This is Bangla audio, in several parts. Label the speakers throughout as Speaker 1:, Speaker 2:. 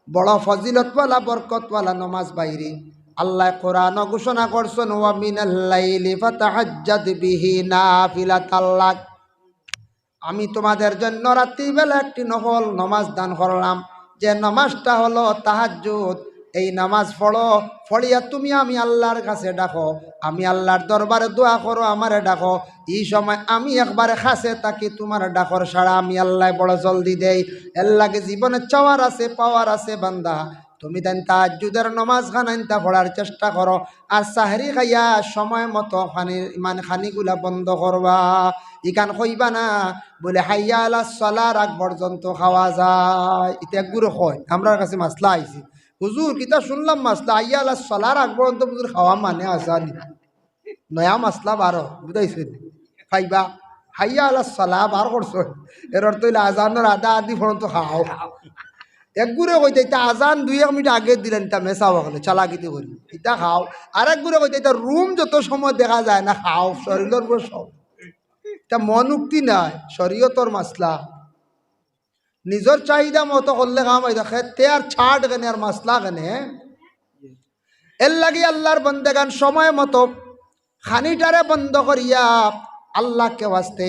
Speaker 1: বড় ফজিলতওয়ালা বরকতওয়ালা নমাজ বাইরে আল্লাহ কোরআন ঘোষণা করছেন ওয়া মিনাল লাইলি ফাতাহাজ্জাদ বিহি নাফিলাতাল লাক। আমি তোমাদের জন্য রাত্রিবেলা একটি নফল নামাজ দান করলাম, যে নামাজটা হলো তাহাজ্জুদ। এই নামাজ পড়ো, পড়িয়া তুমি আমি আল্লাহর কাছে ডাকো, আমি আল্লাহর দরবারে দোয়া করো, আমারে ডাকো। এই সময় আমি একবারে খাসে তাকি তোমার ডাকর সাড়া আমি আল্লাহ বড় জলদি দেই। এর লাগে জীবনে চাওয়ার আছে, পাওয়ার আছে বান্দা। তুমি দেন তাহাজ্জুদের নামাজ খানাইনটা পড়ার চেষ্টা করো, আর সাহরি খাইয়া সময় মতো খানিগুলা বন্ধ করবা। ইখান কইবা না বলে হাইয়া আলা সলার আগ পর্যন্ত খাওয়া যায়। এটা গুরু হয় আমার কাছে মাসলা আইছে, হুজুর কিতা শুনলাম মাসলা হাইয়া আলা সলার আগ পর্যন্ত হুজুর খাওয়া মানে আসানি নয়া মাসলা বারো বুঝাইছে খাইবা হাইয়া আলা সলা বার করছো, এর অর্থ হইলে আজানোর আধা আধি পর্যন্ত খাও। এক গুড়ে কইতে এটা আজান 2-1 মিনিট আগে দিলেন, তা মেসা বলে চালাকিতে করি এটা খাও। আর এক গুড়ে কইতে এটা রুম যত সময় দেখা যায় না খাও, শরীরের উপর সব। এটা মনুক্তি নাই, শরীয়তর মাসলা। নিজের চাহিদা মতো করলে কাম হয়, খেতে আর ছাড় কেনে আর মাসলা কেনে। এর লাগি আল্লাহর বন্দেগান সময় মতো খানিটারে বন্ধ করিয়া আল্লাহকে ওয়াস্তে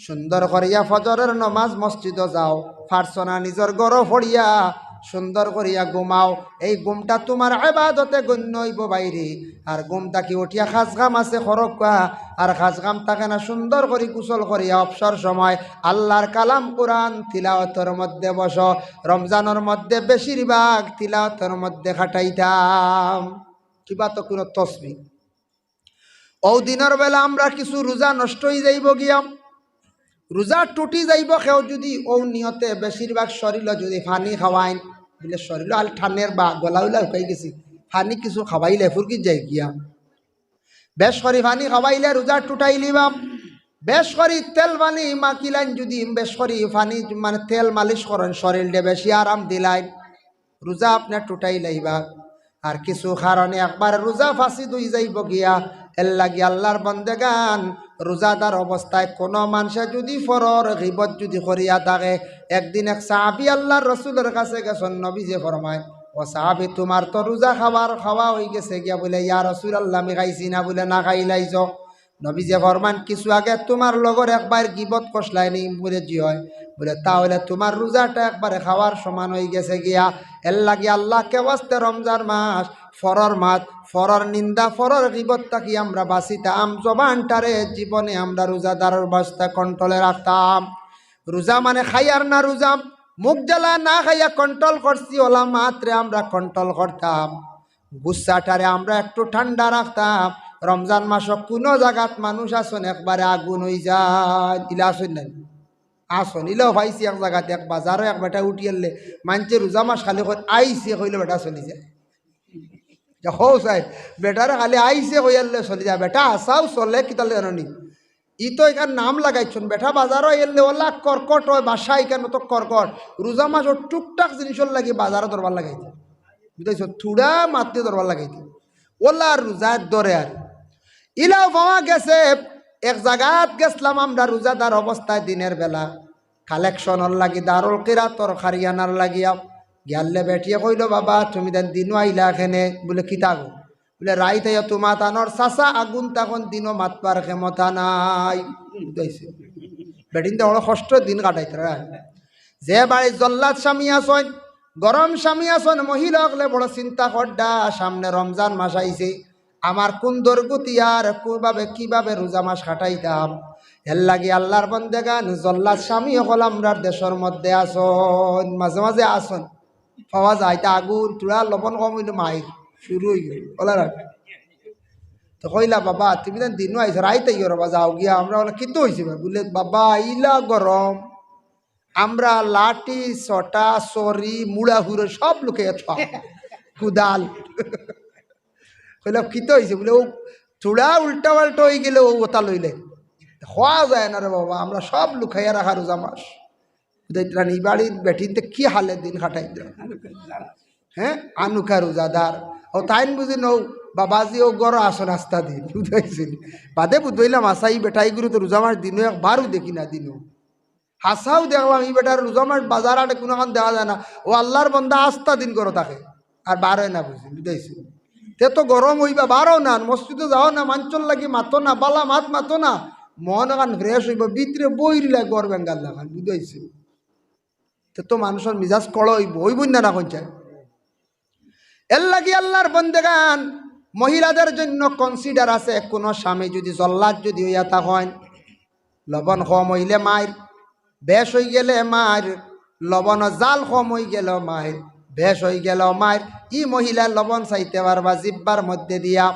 Speaker 1: সুন্দর করিয়া ফজরের নমাজ মসজিদে যাও, ফারসনা নিজের গড় ফড়িয়া সুন্দর করিয়া ঘুমাও। এই ঘুমটা তোমার ইবাদতে গণ্য হইব বাইরে। আর ঘুমটা কি উঠিয়া খাসগাম আছে খরকা, আর খাসগাম থাকে না সুন্দর করে কুশল করিয়া অবসর সময় আল্লাহর কালাম কোরআন তিলাওয়াতের মধ্যে বস। রমজানের মধ্যে বেশিরভাগ তিলাওয়াতের মধ্যে খাটাইতাম, কিবা তো কোনো তসবি। ও দিনের বেলা আমরা কিছু রোজা নষ্ট হয়ে যাইব গিয়া, রোজা টুটি যাইব কেউ যদি ও নিয়তে বেশিরভাগ শরীর যদি পানি খাওয়াইন বলে শরীর আল ঠানের বা গলা উলা শুকাই গেছি, পানি কিছু খাওয়াইলে ফুরকি যাই গিয়া। বেশ করি পানি খাওয়াইলে রোজা টুটাই লিবাম। বেশ করি তেল পানি মাখিলাইন, যদি বেশ করি পানি মানে তেল মালিশ করেন শরীরে বেশি আরাম দিলাইন, রোজা আপনার টুটাই লাইবা। আর কিছু কারণে একবার রোজা ফাঁসি দুই যাইব গিয়া। এর লাগি আল্লাহর বন্দেগান রোজাদার অবস্থায় কোনো মানুষে যদি ফরর গিবত যদি করিয়া থাকে। একদিন এক সাহাবী আল্লাহর রসুলের কাছে গেছেন, নবী যে ফরমায় ও সাহাবী তোমার তো রোজা খাওয়া হয়ে গেছে গিয়া। বলে ইয়া রাসূলুল্লাহ আমি খাইছি না। বলে না খাইলাইছ। নবী যে ফরমান কিছু আগে তোমার লগর একবার গিবত কষলাই নি। বলে জি হয়। বলে তাহলে তোমার রোজাটা একবারে খাওয়ার সমান হয়ে গেছে গিয়া। এর লাগি আল্লাহকে ওয়াস্তে রমজান মাস ফরর মাস, ফরর নিন্দা ফরর গিবত থাকি আমরা বাঁচিতাম। জবানটারে জীবনে আমরা রোজাদারের বাস্তা কন্ট্রোলে রাখতাম। রোজা মানে খাইয়ার না, রোজা মুখ জ্বালা না খাইয়া কন্ট্রোল করছি ওলা মাত্রে আমরা কন্ট্রোল করতাম। গুসাটারে আমরা একটু ঠান্ডা রাখতাম। রমজান মাস কোনো জায়গাত মানুষ আসন একবারে আগুন হয়ে যায়, ইলা আসন নাই আসন ইলাও ভাইছি এক জায়গাতে এক বাজারও এক বেটা উঠি আনলে মানছে রোজা মাস খালি আইসে কইলে বেটা চলি যায়। হো সাহেব বেটারে খালি আইসে কই আনলে চলি যায়, বেটা আসাও চলে কিতালে জানি ই তো এখান নাম লাগাইছন। বেটা বাজারও এলে ওলা কর্কট হয়, বাসা এখানে তো কর্কট। রোজা মাস ও টুকটাক জিনিসের লাগে বাজারও দরবার লাগাইছে, বুঝাইছ থুড়া মারতে দরবার লাগাইছে ওলা আর রোজার দরে। আর ইলাও পাওয়া গেছে এক জায়গাত গেছিলাম আমরা রোজাদার অবস্থায় দিনের বেলা কালেকশনের লাগি দারুল কিরাতর খারিয়ানার লাগিয়া গিয়ালে বেটিয়ে কইল বাবা তুমি দেন দিনও আইলা এখানে। বলে কিতা গো? বলে রাইতে তোমা তানোর চাচা আগুন তখন দিনও মাতবার ক্ষমতা নাই। বুঝাইছে বেটিন তো বড় কষ্ট দিন কাটাইতে। যে বাড়ি জল্লাদ স্বামী আসন, গরম স্বামী আসন, মহিলা হলে বড় চিন্তা করডা সামনে রমজান মাস আইছে, আমার কোন দুর্গতি আর কিভাবে রোজা মাস কাটাইতাম। এর লাগি আল্লাহর বন্দেগান জল্লাদ স্বামী হল আমরার দেশের মধ্যে আসন, মাঝে মাঝে আসন পাওয়া যায়। তা আগুন তুরা লবণ কম হইল মাইর শুরু হয়ে গেল ওলা রাখ। তো কইলা বাবা তুমি তো দিনও আইসো রাইতে রবা যাও গিয়া। আমরা বলে কিন্তু হয়েছে বলে বাবা ইলা গরম, আমরা লাঠি ছটা সরি মুড়া হুড়ো সব লোকে কুদাল। কইলাম কিতো হয়েছে? বলে ও চূড়া উল্টা পাল্টা হয়ে গেলে ও ওতা লইলে হওয়া যায় না রে বাবা, আমরা সব লুকাইয়া রাখা রোজা মাস। রানী বাড়ির বেটিনতে কি হালে দিন খাটাই হ্যাঁ আনুকা রোজাদার ও তাইন বুঝি নৌ বাবাজি ও গড় আসো রাস্তা দিন বুঝাইছিল বাদে বুঝাইলাম আসাই বেটাই গুরু তো রোজা মাস দিনও একবারও দেখি না দিনও হাসাও দেখলাম এই বেটার রোজামার বাজার আটে কোনোখান দেখা যায় না। ও আল্লাহর বন্দা আস্থা দিন করে থাকে আর বারোয় না বুঝি বুঝাইছি। তে তো গরম হইবা বারো না, মসজিদে যাও না, মাঞ্চল লাগি মাতো না, বালা মাত মাতো না, মন এখন ফ্রেশ হইব, ভিতরে বইরিলা গড় বেঙ্গাল লাগান বুঝাইছি। তে তো মানুষের মিজাজ কড় হইব হইব না না কোনচায়। এর লাগি আল্লাহর বন্দেগান মহিলাদের জন্য কনসিডার আছে। কোনো স্বামী যদি জল্লাদ যদি হইয়া থাকেন, লবণ কম হইলে মায়ের, বেশ হয়ে গেলে মায়ের, লবণ জাল কম হয়ে গেল মায়ের, বেশ হয়ে গেল মায়ের, ই মহিলা লবণ চাইতে পারবা জিব্বার মধ্যে দিয়া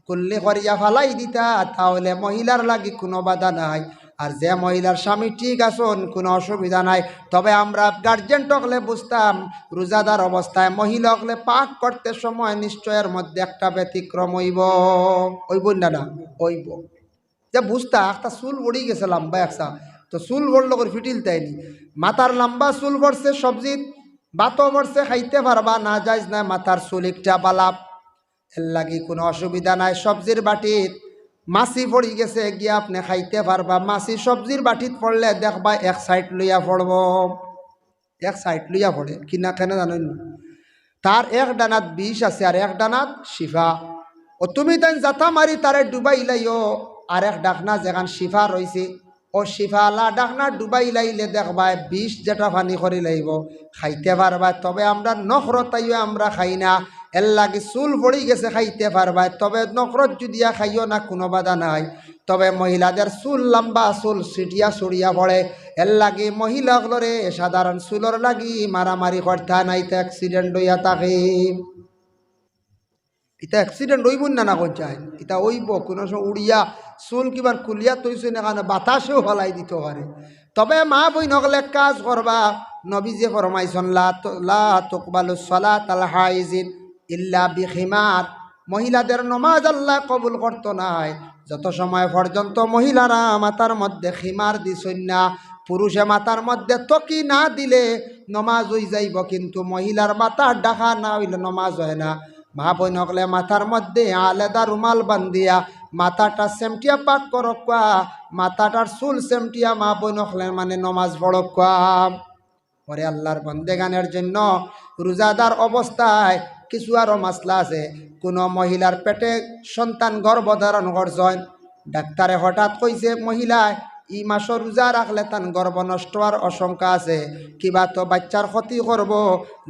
Speaker 1: কুল্লি করিয়া ফালাই দিতা, তাহলে মহিলার লাগি কোনো বাধা নাই। আর যে মহিলার স্বামী ঠিক আছেন কোনো অসুবিধা নাই। তবে আমরা গার্জেন হকলে বুঝতাম রোজাদার অবস্থায় মহিলা হকলে পাক করতে সময় নিশ্চয়ের মধ্যে একটা ব্যতিক্রম হইব না না হইব। যে বুঝতা একটা চুল পড়ি গেছে লম্বা একসা, তো চুল বড়লো করে ফিটিল তাইনি, মাথার লম্বা চুল পড়ছে সবজিত বাতো পড়ছে খাইতে পারবা না যাইজ নাই, মাথার চুল একটা বালাপ এর লাগি কোনো অসুবিধা নাই। সবজির বাটিত মাছি পড়ি গেছে গিয়া আপনি খাইতে পারবা। মাছি সবজির বাটিত পড়লে দেখবা এক সাইড লইয়া পড়ব, এক সাইড লইয়া পড়ে কিনা কেন জানেন, তার এক ডানাত বিষ আছে আর এক ডানাত শিফা। ও তুমি তাই জাতা মারি তারে ডুবাই লাইও, আর এক ডাকনা যেখান শিফা রয়েছে ও শিফা আলা ডাকনা ডুবাই লাইলে দেখবা বিষ যেটা পানি করে লাইব খাইতে পারবা। তবে আমরা নখরত তাইও আমরা খাই না, এর লাগে চুল পড়ি গেছে খাইতে পারবা, তবে নখরত যদিয়া খাইও না কোনো বাধা নাই। তবে মহিলাদের চুল লম্বা চুল ছিটিয়া ছড়িয়া পড়ে, এর লাগে মহিলাগুলোরে সাধারণ চুলর লাগি মারামারি করতে নাই, তো অ্যাক্সিডেন্ট হইয়া থাকে। এটা অ্যাক্সিডেন্ট হইব না না কোন চাই, এটা হইব কোনো সময় উড়িয়া চুল কিবার কুলিয়া তৈছে না কারণে বাতাসেও হলাই দিতে পারে। তবে মা বই নকলে কাজ করবা, নবী যে ফরমাইছেন লা তুকবালু সালাতাল হাইজিন ইল্লা বিখিমার, মহিলাদের নমাজ আল্লাহ কবুল করত নাই যত সময় পর্যন্ত মহিলারা মাথার মধ্যে খিমার দিছেন না। পুরুষে মাথার মধ্যে তকি না দিলে নমাজ হয়ে যাইব, কিন্তু মহিলার মাথার ডাকা না হইলে নমাজ হয় না। মা বই নকলে মাথার মধ্যে আলাদা রুমাল বান্ধিয়া মাথাটা সেমটিয়া পাক করকা, মাথাটার চুল সেমটিয়া মা বই নকলে মানে নমাজ পড়কা। পরে আল্লাহর বন্দেগানের জন্য রোজাদার অবস্থায় কিছু আরও মাসলা আছে। কোনো মহিলার পেটে সন্তান গর্ভধারণ করছেন, ডাক্তারে হঠাৎ কইছে মহিলায় ই মাসও রোজা রাখলে তার গর্ভ নষ্ট হওয়ার আশঙ্কা আছে, কিবা তো বাচ্চার ক্ষতি করব,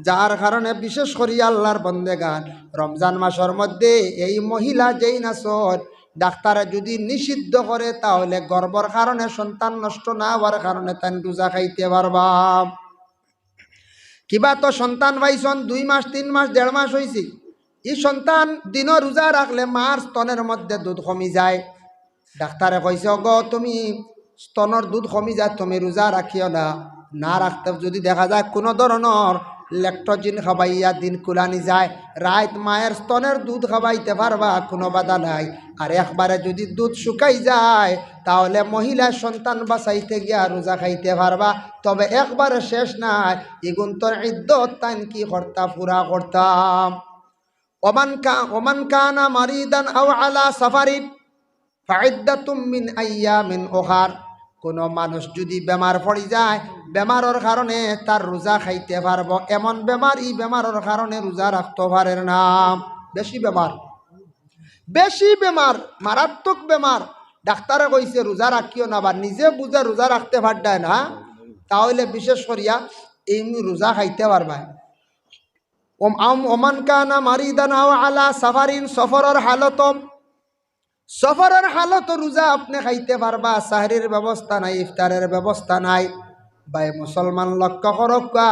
Speaker 1: যার কারণে বিশেষ করি আল্লাহর বন্দেগান রমজান মাসের মধ্যে এই মহিলা যেই নাচর ডাক্তারে যদি নিষিদ্ধ করে তাহলে গর্ভর কারণে সন্তান নষ্ট না হওয়ার কারণে তান রোজা খাইতে পারবা। কিবা তো সন্তান পাইছন 2 মাস 3 মাস 1.5 মাস হয়েছে, এই সন্তান দিনও রোজা রাখলে মার স্তনের মধ্যে দুধ কমি যায়। ডাক্তারে কইছে গো তুমি স্তনের দুধ কমি যায়, তুমি রোজা রাখিও না। না রাখতে যদি দেখা যায় কোনো ধরনের ল্যাকটোজিন খাবাইয়া দিন কুলানি যায়, রাত মায়ের স্তনের দুধ খাবাইতে পারবা, কোনো বাধা নাই। আর একবারে যদি দুধ শুকাই যায় তাহলে মহিলার সন্তান বাঁচাইতে গিয়া রোজা খাইতে পারবা। তবে একবারে শেষ নাই, এগুন তোর ইদ্যত তাইন কি করতা পুরা করতাম। ওমান কানা মারিদান আও আলা সাফারিন ফাইদ্দাতুম মিন আইয়ামিন উখার, কোনো মানুষ যদি বেমার পড়ি যায় বেমারের কারণে তার রোজা খাইতে পারবো, এমন বেমার এই বেমারের কারণে রোজা রাখতে পারে না। বেশি বেমার মারাত্মক বেমার ডাক্তারে কইছে রোজা রাখিও না, বা নিজে বুঝে রোজা রাখতে পারডায় না, তাহলে বিশেষ করিয়া এই রোজা খাইতে পারবা। ওমান কানা মারিদান আও আলা সাফারিন, সফরের হালত রোজা আপনি খাইতে পারবা, সাহরির ব্যবস্থা নাই, ইফতারের ব্যবস্থা নাই। ভাই মুসলমান লক্ষ্য করকা,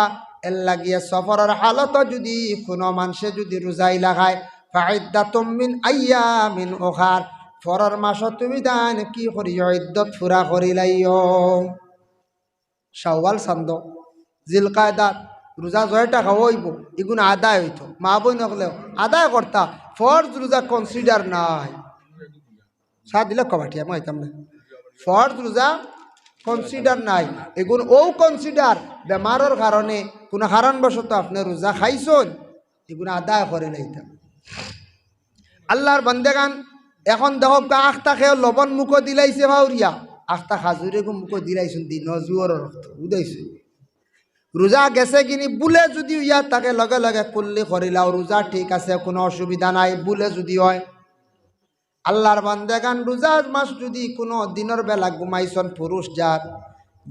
Speaker 1: এর লাগিয়ে সফরের হালত যদি কোনো মানুষে যদি রোজাই লাগায় ফাইদ্দাতুম মিন আইয়ামিন উখার, ফরর মাস তুমি দান কি করিও ইদ্যত ফুরা করিলাইও। শাওয়াল চান্দ জিলকায়দাত রোজা 6 টাকা হইব, এগুলো আদায় হইতো, মা বই নকলেও আদায় করতা। ফরজ রোজা কনসিডার নাই, সাত দিলে কবাটিয়া মই হইতাম না। ফরজ রোজা কনসিডার নাই, এগুলো ও কনসিডার বেমারের কারণে কোনো কারণবশত আপনি রোজা খাইছেন, এগুলো আদায় করে লাইতাম। আল্লাহর বন্দেগান এখন দেখো আখটা খেয়ে লবণ মুখো দিলাইছে ভাউরিয়া, আস্তা খাজুরে মুখ দিলাইছুন দিন জুয়র রক্ত উদাইছে রোজা গেছে কিনি বুলে যদি ইয়া তাকে লগে লগে কুল্লি করিলাও রোজা ঠিক আছে কোনো অসুবিধা নাই বুলে যদি হয় আল্লাহর বান্দাগান রোজা মাস যদি কোনো দিনের বেলা ঘুমাইছন পুরুষ যার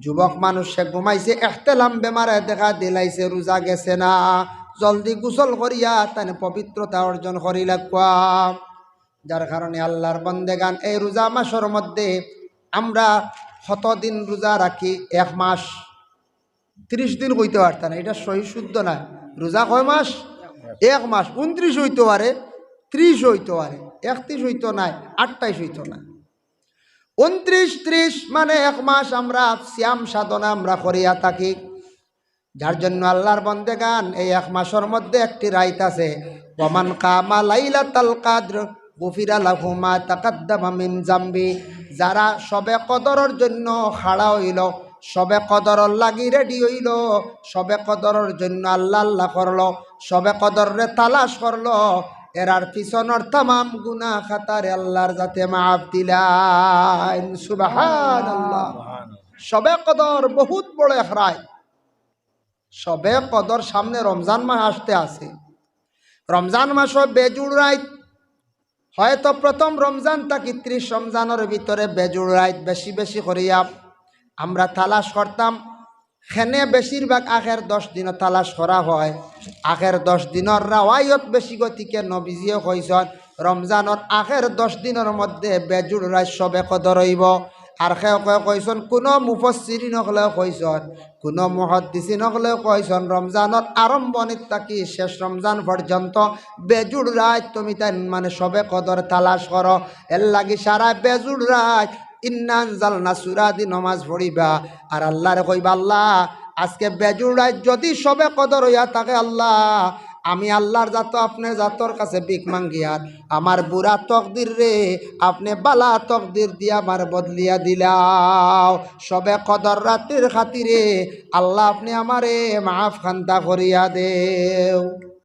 Speaker 1: যুবক মানুষ সে ঘুমাইছে এহতেলাম বেমারে দেখা দিলাইছে রোজা গেছে না জলদি গোসল করিয়া তাই পবিত্রতা অর্জন করি লাগবা যার কারণে আল্লাহর বান্দাগান এই রোজা মাসের মধ্যে আমরা কতদিন রোজা রাখি 1 মাস 30 দিন হইতে পারতাম না এটা সহি শুদ্ধ না রোজা কয় মাস 1 মাস 29 হইতে পারে 30 হইতে পারে 31 হইতো নাই 28 হইতো না 29 30 মানে 1 মাস আমরা শ্যাম সাধনা আমরা করিয়া থাকি যার জন্য আল্লাহর বান্দাগান এই 1 মাসের মধ্যে একটি রাত আছে ওমান কামা লাইলাতুল কদর গুফিরা লাহু মা তাকাদ্দামা মিন জামবি যারা সবে কদরের জন্য খাড়া হইল সবে কদরের লাগি রেডি হইল সবে কদরের জন্য আল্লাহ আল্লাহ করলো সবে কদরে তালাশ করলো এরার পিছনের तमाम গুনাহ খাতারে আল্লাহর যাতে মাফ দিলেন সুবহানাল্লাহ সবে কদর বহুত বড় ইখরায় সবে কদর সামনে রমজান মাস আসতে আছে রমজান মাস বেজুড় রাত হয়তো প্রথম রমজান তাকি 30 রমজানের ভিতরে বেজুড় রাত বেশি বেশি করিয়া আমরা তালাশ করতাম খেনে বেশিরভাগ আগের 10 দিন তালাশ করা হয় আগের 10 দিনের রাওয়ায়ত বেশি গতিকে নবীজিও কইছেন রমজানের আগের 10 দিনের মধ্যে বেজুড় রাত সবে কদর হইব আর কইছেন কোনো মুফাসসিরিন হলেও কইছেন কোনো মুহাদ্দিসিন হলেও কইছেন রমজানের আরম্ভণিত থাকি শেষ রমজান পর্যন্ত বেজুড় রাত তুমি তাই মানে সবে কদর তালাশ করো এর লাগি সারা বেজুড় রাত ইন্না আনজালনা সূরা দি নামাজ পড়িবা আর আল্লাহরে কইবা আল্লাহ আজকে বেজুড় রাত যদি সবে কদর হইয়া থাকে আল্লাহ আমি আল্লাহর জাত আপনার জাতর কাছে ভিক মাঙ্গিয়ার আমার বুড়া তকদির রে আপনি বালা তকদির দিয়া আমার বদলিয়া দিলাও সবে কদর রাতের খাতিরে আল্লাহ আপনি আমারে মাফ খান্তা করিয়া দেও।